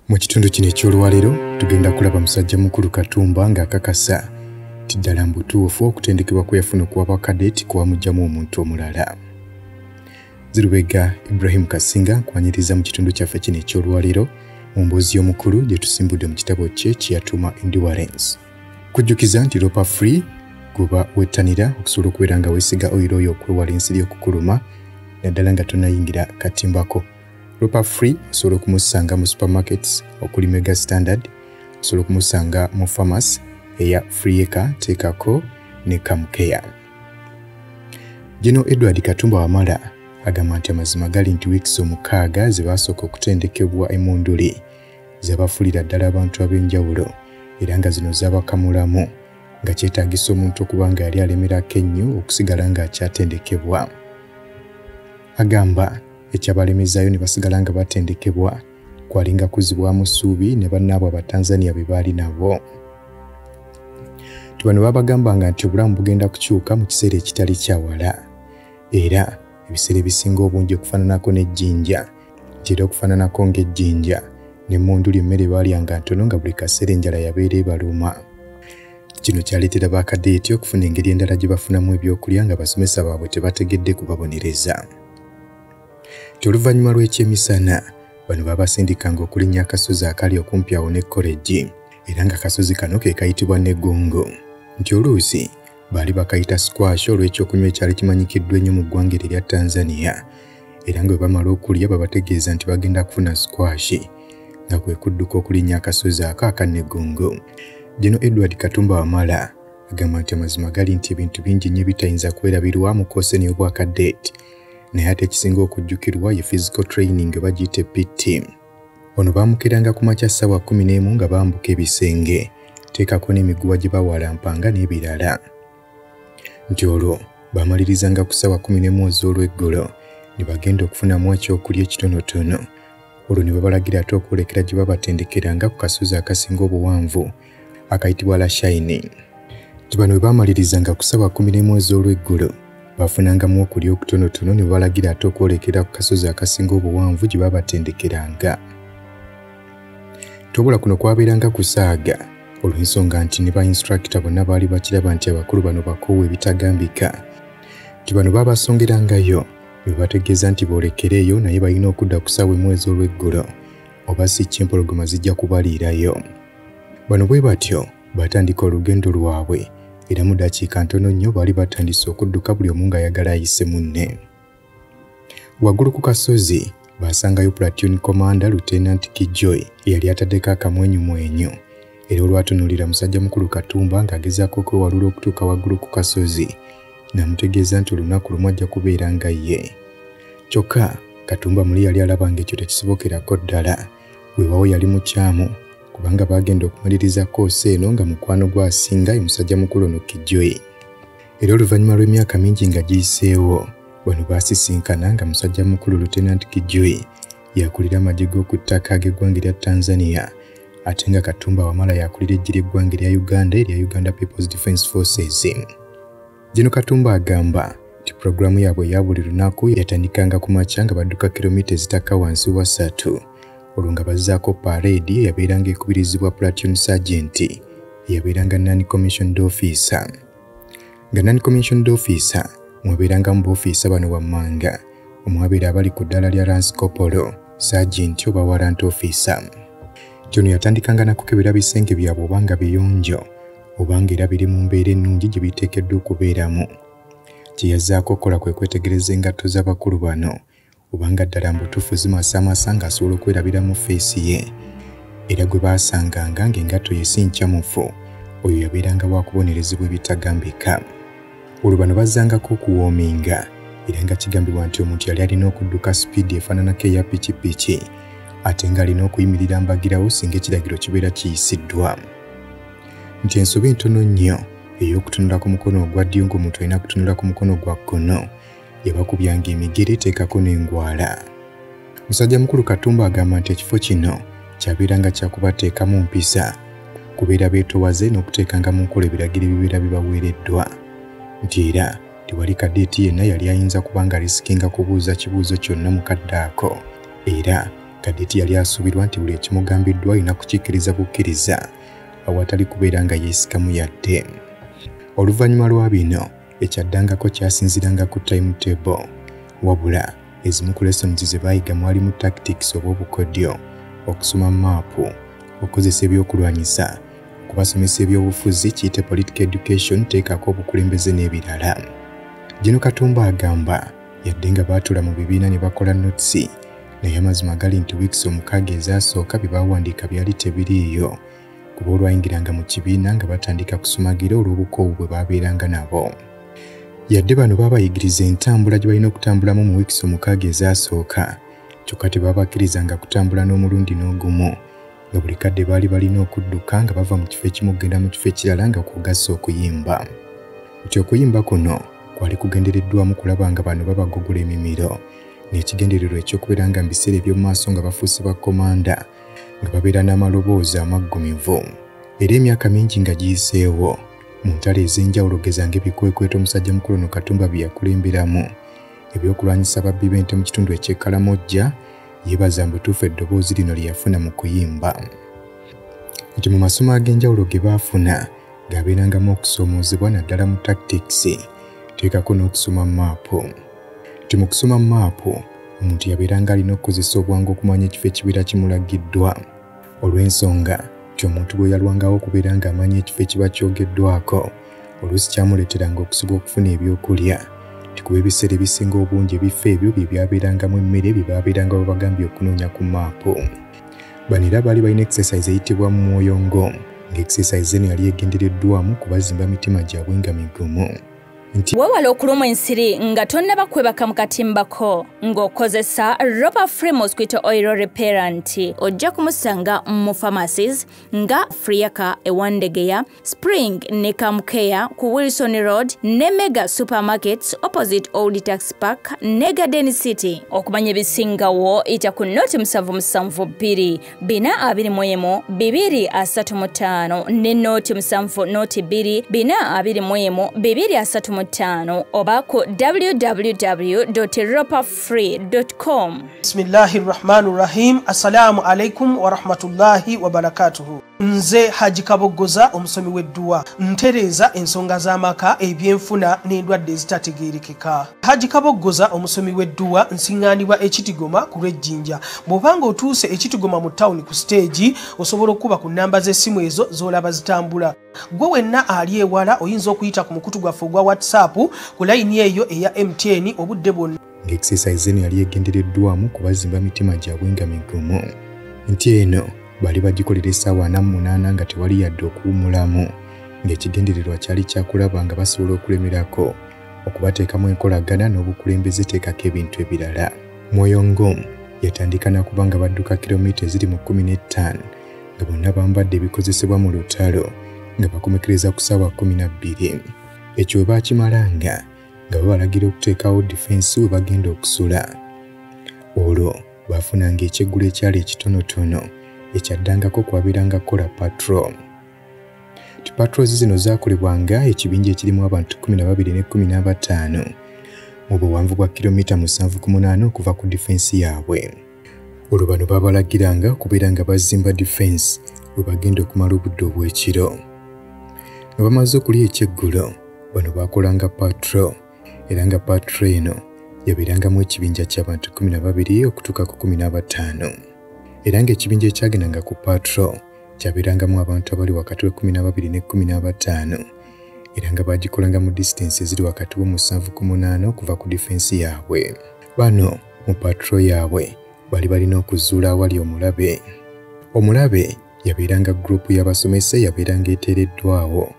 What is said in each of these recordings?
Mu kitundu kino eky'olwaleero tugenda kulaba musajja mukulu Katumba ng'akakasa nti ddala mbutuufu okutendekebwa kwe yafuna okuwa kadeti kwamugyamu omuntu omulala. Zirubega Ibrahim Kasinga nkwanyiriza mu kitundu kyaffe kino eky'olwaleero mu mboozi y'omukulu gye tusimbudde mu kitabo kye kye yatuuma Endurance. Kujjukiza nti Ropa Free guba wettanira okusobola okubeera nga weesiga oyiro oyo okwewala ensiri okukuluma naddala nga tonnayingira katimbako. Ropa Free osobola okumusanga mu supermarkets okuli Mega Standard, osobola okumusanga mu pharmacy eya Frieka, Tekako ne Kamkeya. Gino Edward Katumba Wamala agamba nti amazima gali nti wiikisi 6 ze baasooka okutendekebwa emunduli z'abafuulira ddala abantu ab'enjawulo era nga zino z'abakamulamu nga kyetaagisa omuntu okuba nga yali alemerako ennyo okusigala ng'akyatendekebwa. Agamba ekyabalemezaayo ne basigala nga batendekebwa kwalinga kuzibwamu ssuubi ne bannaabwe Abatanzania be baali nabo. Bano babagambanga nti obulamu bugenda kukyuka mu kiseera ekitali kyawala era ebiseera ebisinga obungi okufaananako n'ejjinja nti era okufaananako ng'ejjinja n'emmunduli emmere baalyanga ntono nga buli kaseera enjala yabeera ebaluma. Kino kyaleetera bakadeeti okufuna engeri endala gye bafunamu ebyokulya nga basomesa baabwe tebategedde kubabonereza. Oluvannyuma lw'ekyemisana bano babasindikanga okulinnya akasozi akali okumpi awo ne koleji era nga akasozi kano ke kayitibwa Negongo nti oluusi baali bakayita squash olw'ekyokunywa ekyali kimanyikiddwa ennyo mu ggwanga erya Tanzania era nga bwe bamala okulya babategeeza nti bagenda kufuna squash nga kwe kudduka okulinnya akasozi aka Negongo. Gino Edward Katumba Wamala agamba nti amazima gali nti ebintu bingi nnyo bitayinza kwerabirwa mu kooseni y'obwakadeeti naye ate ekisinga okujjukirwa ye physical training bagiyita PT. Ono baamukeranga ku makya ssaawa 11 nga bambuka ebisenge teekako n'emiguwa gye bawalampanga n'ebirala. Nti olwo baamalirizanga ku ssaawa 11 ez'olweggulo ne bagenda okufunamu ekyokulya ekitonotono. Olwo ne babalagira ate okwolekera gye babatendekeranga ku kasozi akasinga obuwanvu akayitibwa La Shining. Bano bwe baamalirizanga ku ssaawa 11 ez'olweggulo bafunangamu okulya okutonotono ne babalagira ate okwolekera ku kasozi akasinga obuwanvu gye babatendekeranga. Tobula kuno kwabeeranga kusaaga olw'ensonga nti ne ba-instructor bonna baali bakiraba nti abakulu bano bakoowa ebitagambika. Bano baabasongerangayo ne bategeeza nti boolekereeyo naye balina okudda ku ssaawa 1 ez'olweggulo oba si ky'empologoma zijja kubaliirayo. Bano bwe batyo batandika olugendo lwabwe era mu ddakiika ntono nnyo baali batandise okudduka buli omu ng'ayagala ayise munne. Waggulu ku kasozi baasangayo Platoon Commander Lieutenant Kijoy eyali ataddeko akamwenyumwenyu era olwatunuulira musajja mukulu Katumba ng'agezaako okwewalula okutuuka waggulu ku kasozi n'amutegeeza nti olunaku lumu ajja kubeera nga ye. Kyokka Katumba muli yali alaba ng'ekyo tekisobokerako ddala weewawo yali mukyamu kubanga bagenda okumaliriza koosi eno nga mukwano gwasinga ye musajja mukulu ono Kijoy. Era oluvannyuma lw'emyaka mingi nga giyiseewo bano baasisinkana nga musajja mukulu Lieutenant Kijoy yakulira amagye g'oku ttaka ag'eggwanga erya Tanzania ate nga Katumba Wamala yakulira eggye ly'eggwanga erya Uganda erya Uganda People's Defence Forces. Gino Katumba agamba nti pulogulaamu yaabwe eya buli lunaku yatandikanga ku makya nga badduka kilomita ezitaka wansi wa 3 olwo nga bazzaako parade eyabeeranga ekubirizibwa Platoon Sergeant eyabeeranga non-commissioned officer. Nga non-commissioned officer mwabeerangamu b'ofiisa bano wammanga omwabeera abali ku ddala lya Lance Corporal, Sergeant oba Warrant Officer. Ono yatandikanga nakukebera bisenge byabwe obanga biyonjo obanga era biri mu mbeera ennungi gye biteekeddwa okubeeramu. Kye yazzaako okukola kwe kwetegereza engatto z'abakulu bano obanga ddala mbutuufu zimasamasa ng'asobola okwerabira mu feesi ye era gwe baasanganga ng'engatto ye si nkyamufu oyo yabeeranga waakubonerezebwa ebitagambika. Olwo bano bazzangako okuwoominga era nga kigambibwa nti omuntu yali alina okudduka sipiidi efaananako eya pikipiki ate ng'alina okuyimirira mbagirawo singa ekiragiro kibeera kiyisiddwa. Nti ensobi ntono nnyo ey'okutunula ku mukono ogwa ddyo ng'omuntu alina kutunula ku mukono gwa kkono yabakubyanga emigere teekako n'engwala. Musajja mukulu Katumba agamba nti ekifo kino kyabeeranga kyakubateekamu mpisa kubeera beetowaze n'okuteekanga mu nkola ebiragiro ebibeera bibaweereddwa. Nti era tewali kadeeti yenna yali ayinza kuba nga alisikinga kubuuza kibuuzo kyonna mu kadde ako era Kadeti yali asuubirwa nti buli ekimugambiddwa alina kukikkiriza bukkiriza awatali kubeera nga yeesikamu yadde. Oluvannyuma lwa bino ekyaddangako kyasinziranga ku timetable wabula ezimu ku lessons ze baayiga mwalimu tactics oba obukodyo, okusoma maapu, okukozesa ebyokulwanyisa, okubasomesa ebyobufuzi kiyite political education, teekako obukulembeze n'ebirala. Gino Katumba agamba yadde nga baatula mu bibiina ne bakola notisi naye amazima gali nti wiiki omukaaga ezaasooka bye baawandiika byali tebiriiyo kuba olwayingiranga mu kibiina nga batandika kusumagira olw'obukoowu bwe baabeeranga nabo. Yadde bano baabayigiriza entambula gye balina okutambulamu mu wiiki omukaaga ezaasooka kyokka tebaabakkirizanga kutambula n'omulundi n'ogumu nga buli kadde baali balina okudduka nga bava mu kifo ekimu okugenda mu kifo ekirala nga kugasa okuyimba. Nti okuyimba kuno kwali kugendereddwamu kulaba nga bano babagogola emimiro n'ekigendererwa ekyokubeera nga mu biseera eby'omu maaso nga bafuuse bakkomanda nga babeera n'amaloboozi amaggumivu. Era emyaka mingi nga giyiseewo mu ntalo ez'enjawulo gezanga ebikwekweto omusajja mukulu ono Katumba bye yakulemberamu ebyokulwanyisa babbi b'ente mu kitundu eky'Ekkalamojja yeebaza mbutuufu eddoboozi lino lye yafuna mu kuyimba. Nti mu masomo ag'enjawulo ge baafuna gaabeerangamu okusoomoozebwa naddala mu tactics, teekako n'okusoma maapu. Nti mu kusoma maapu omuntu yabeeranga alina okukozesa obwangu okumanya ekifo ekibeera kimulagiddwa olw'ensonga nti omuntu bwe yalwangawo okubeera ng'amanya ekifo ekiba kyogeddwako oluusi kyamuleeteranga okusobola okufuna ebyokulya nti kuba ebiseera ebisinga obungi ebifo ebyo bye byabeerangamu emmere bye baabeeranga babagambye okunoonya ku maapu. Bano era baali balina exercise eyitibwa Mwoyongo ng'exercise eno yali egendereddwamu kubazimba mitima gyabwe nga migumu. Weewale okulumwa ensiri nga tonnaba kwebaka mu katimbako ng'okozesa Ropa Free Mosquito Oil Repellent. Ojja kumusanga mu pharmacies nga Friaka ewandegeya, Spring ne Kamkeya ku Wilson Road ne Mega Supermarkets opposite Old Tax Park ne Garden City. Okumanya ebisingawo ita ku noti 772 421 235 ne noti 7 noti 2 421 235 oba ku www.ropafree.com. Bismillahirrahmanirrahim. Assalamu alaikum wa rahmatullahi wa barakatuhu. Nze Haji Kaboggoza omusomi w'edduwa ntereeza ensonga z'amaka ebyenfuna n'endwadde ezitategeerekeka. Haji Kaboggoza omusomi w'edduwa nsiŋŋaanibwa Ekitigoma ku Lwejjinja. Bw'obanga otuuse Ekitigoma mu ttawuni ku siteegi osobola okuba ku nnamba z'essimu ezo z'olaba zitambula. Gwe wenna ali ewala oyinza okuyita ku mukutu gwaffe ogwa WhatsApp ku layini eyo eya MTN obudde bwonna. Ng'exercise eno yali egendereddwamu kubazimba mitima gyabwe nga migumu. Nti eno bali bagikolera essaawa 48 nga tewali yadde okuwummulamu ng'ekigendererwa kyali kyakulaba nga basobola okulemerako okubateekamu enkolagana n'obukulembeze teekako ebintu ebirala. Mwoyongo yatandika nakuba nga badduka kilomita eziri mu 15 nga bonna bambadde ebikozesebwa mu lutalo nga bakomekereza ku ssaawa 12. Ekyo bwe baakimalanga nga babalagira okuteekawo defense we bagenda okusula. Olwo baafunanga ekyeggulo ekyali ekitonotono ekyaddangako kwabeeranga kola patrol. Patrols zino zaakolebwanga ekibinja ekirimu abantu 12 ne 15 mu buwanvu bwa kilomita 7.8 okuva ku defense yaabwe. Olwo bano baabalagiranga okubeera nga bazimba defense we bagenda okumala obudde obw'ekiro. Nga bamaze okulya ekyeggulo bano baakolanga patrol era nga patrol eno yabeerangamu ekibinja ky'abantu 12 okutuuka ku 15. Era ng'ekibinja ekyagendanga ku patrol kyabeerangamu abantu abali wakati wa 12 ne 15 era nga bagikolanga mu distance eziri wakati wa 7.8 okuva ku defense yaabwe. Bano mu patrol yaabwe bali balina okuzuula awali omulabe. Omulabe yabeeranga gurupu y'abasomesa yabeeranga eteereddwawo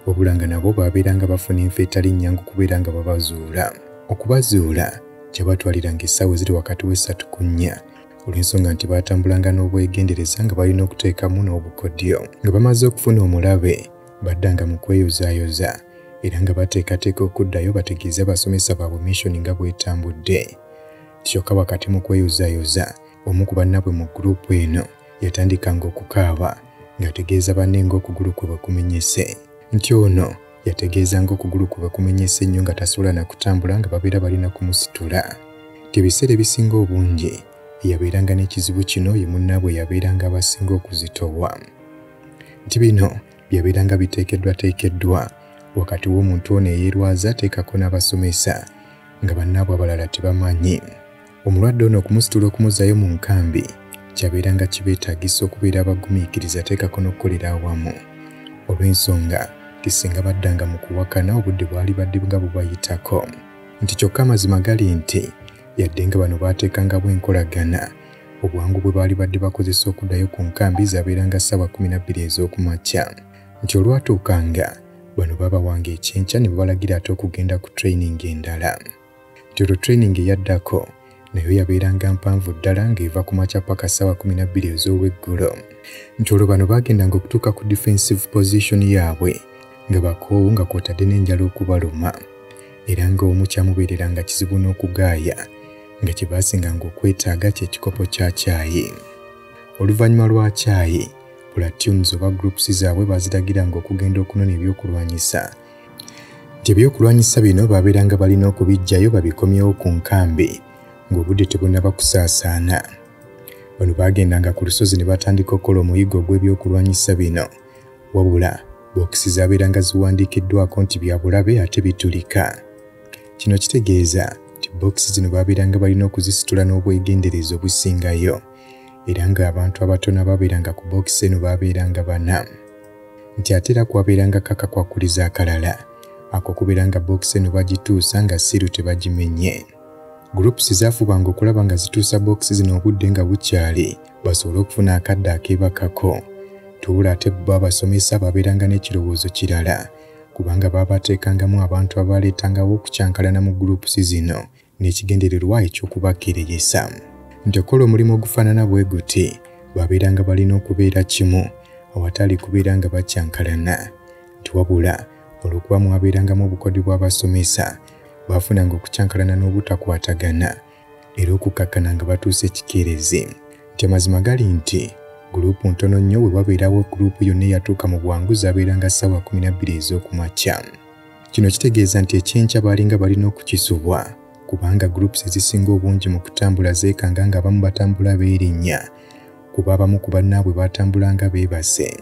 wabula nga nabo baabeeranga bafuna enfa etali nnyangu kubeera nga babazuula. Okubazuula kyabatwaliranga essaawa eziri wakati w'essatu ku nnya olw'ensonga nti baatambulanga n'obwegendereza nga balina okuteekamu n'obukodyo. Nga bamaze okufuna omulabe baddanga mu kweyozaayoza era nga bateekateeka okuddayo bategeeze abasomesa baabwe mission nga bw'etambudde. Kyokka wakati mu kweyozaayoza omu ku bannabwe mu gurupu eno yatandikanga okukaaba ng'ategeeza banne ng'okugulu kwe bwe kumenyese. Nti ono yategeezanga okugulu kwe bwe kumenyese nnyo nga tasobola na kutambula nga babeera balina kumusitula. Ebiseera ebisinga obungi eyabeeranga n'ekizibu kino ye munnaabwe yabeeranga abasinga okuzitowa. Nti bino byabeeranga biteekeddwa wakati w'omuntu ono eyeerwaza teekako n'abasomesa nga bannaabwe abalala tebamanyi. Omulwadde ono okumusitula okumuzaayo mu nkambi kyabeeranga kibeetaagisa okubeera abagumiikiriza teekako n'okukolera awamu. Olw'ensonga nti singa baddanga mu kuwakana obudde bwali badde nga bubayitako. Nti kyokka amazima gali nti yadde nga bano baateekangamu enkolagana obwangu bwe baali badde bakozesa okuddayo ku nkambi zaabeeranga ssaawa 12 ez'okumakya. Nti olwatuukanga bano babawanga ekyenkya ne babalagira ate okugenda ku training endala. Nti olwo training eyaddako nayo yabeeranga mpanvu ddala ng'eva ku makya paka ssaawa 12 ez'olweggulo. Nti olwo bano baagendanga okutuuka ku defensive position yaabwe nga bakoowu nga kwotadde n'enjala okubaluma era ng'omu kyamubeereranga kizibu n'okugaaya nga kye baasinganga okwetaaga ky'ekikopo kya caayi. Oluvannyuma lwa caayi platoons oba groups zaabwe baaziragiranga okugenda okunona ebyokulwanyisa. Nti ebyokulwanyisa bino baabeeranga balina okubiggyayo babikomyewo ku nkambi ng'obudde tebunnaba kusaasaana. Bano baagendanga ku lusozi ne batandika okukola omuyigo gw'ebyokulwanyisa bino wabula bookisi zaabeeranga ziwandiikiddwako nti bya bulabe ate bitulika. Kino kitegeeza nti bookisi zino baabeeranga balina okuzisitula n'obwegendereza obusingayo era ng'abantu abatono abaabeeranga ku bookisi eno baabeeranga 4. Nti ate era kwabeeranga kakakwakuliza akalala ako kubeeranga bookisi eno bagituusa nga siru tebagimenye. Groups zaafubanga okulaba nga zituusa bookisi zino obudde nga bukyali basobole okufuna akadde akeebakako. Tubula ate bo abasomesa baabeeranga n'ekirowoozo kirala kubanga baabateekangamu abantu abaaleetangawo okukyankalana mu groups zino n'ekigendererwa eky'okubakeereyesa. Nti okukola omulimu ogufaanana bwe guti baabeeranga balina okubeera kimu awatali kubeera nga bakyankalana. Nti wabula olw'okuba mwabeerangamu obukodi bw'abasomesa baafunanga okukyankalana n'obutakwatagana era okukakkana nga batuuse ekikeerezi. Nti amazima gali nti gurupu ntono nnyo bwe wabeerawo gurupu yonna eyatuuka mu bwangu zaabeeranga ssaawa 12 ez'okumakya. Kino kitegeeza nti ekyenkya baalinga balina okukisubwa kubanga groups ezisinga obungi mu kutambula zeekanga nga abamu batambula beerinnya kuba abamu ku bannaabwe baatambulanga beebase.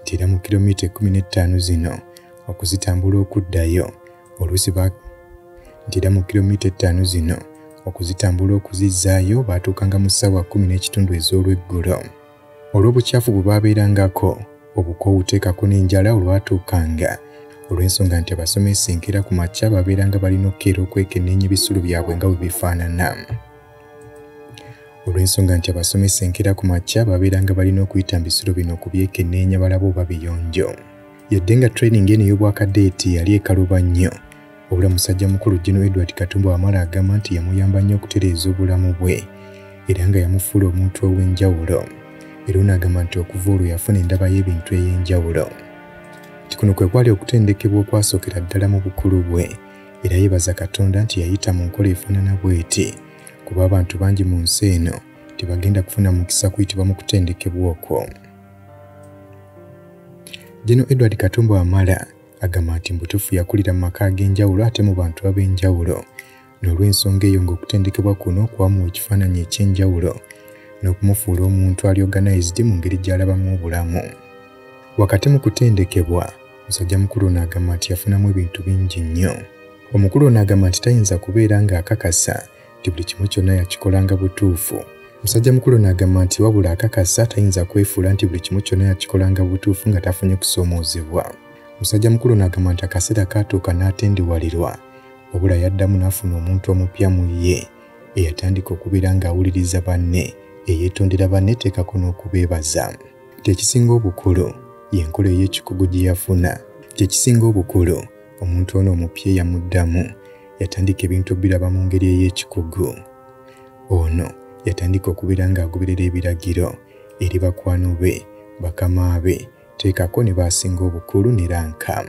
Nti era mu kilomita 15 zino okuzitambula okuddayo oluusi nti era mu kilomita 5 zino okuzitambula okuzizzaayo baatuukanga mu ssaawa 10 ez'olweggulo. Olw'obukyafu bwe baabeerangako obukoowu teekako n'enjala olwatuukanga olw'ensonga nti abasomesa enkeera ku makya baabeeranga balina okukeera okwekenneenya ebisulo byabwe nga bwe bifaanana. Olw'ensonga nti abasomesa enkeera ku makya baabeeranga balina okuyita mu bisulo bino okubyekenneenya balaba oba biyonjo. Yadde nga training eno ey'obwakadeeti yali ekaluba nnyo obula musajja mukulu General Edward Katumba Wamala agamba nti yamuyamba nnyo okutereeza obulamu bwe era nga yamufuula omuntu ow'enjawulo. Era n'agamba nti okuva olwo yafuna endaba y'ebintu ey'enjawulo. Nti kuno kwe kwali okutendekebwa okwasookera ddala mu bukulu bwe era yeebaza Katonda nti yayita mu nkola efaanana bw'eti kuba abantu bangi mu nsi eno tebagenda kufuna mukisa kuyitibwa mu kutendekebwa okwo. General Edward Katumba Wamala agamba nti mbutuufu yakulira mu maka ag'enjawulo ate mu bantu ab'enjawulo n'olw'ensonga eyo ng'okutendekebwa kuno kwamuwa ekifaananyi eky'enjawulo n'okumufuula omuntu ali organized mu ngeri gy'alabamu obulamu. Wakati mu kutendekebwa musajja mukulu ono agamba nti yafunamu ebintu bingi nnyo. Omukulu ono agamba nti tayinza kubeera ng'akakasa nti buli kimu kyonna yakikolanga butuufu. Musajja mukulu ono agamba nti wabula akakasa tayinza kwefuula nti buli kimu kyonna yakikolanga butuufu nga tafunye kusoomoozebwa. Musajja mukulu ono agamba nti akaseera kaatuuka n'atendewalirwa wabula yaddamu n'afuna omuntu omupya mu ye eyatandika okubeera ng'awuliriza banne eyeetondera banne teekako n'okubeebaza. Tekisinga obukulu y'enkola ey'ekikugu gye yafuna. Tekisinga obukulu omuntu ono omupya yamuddamu yatandika ebintu biraba mu ngeri ey'ekikugu. Ono yatandika okubeera ng'agoberera ebiragiro eri bakwano be bakama be teekako ne baasinga obukulu ne ranka.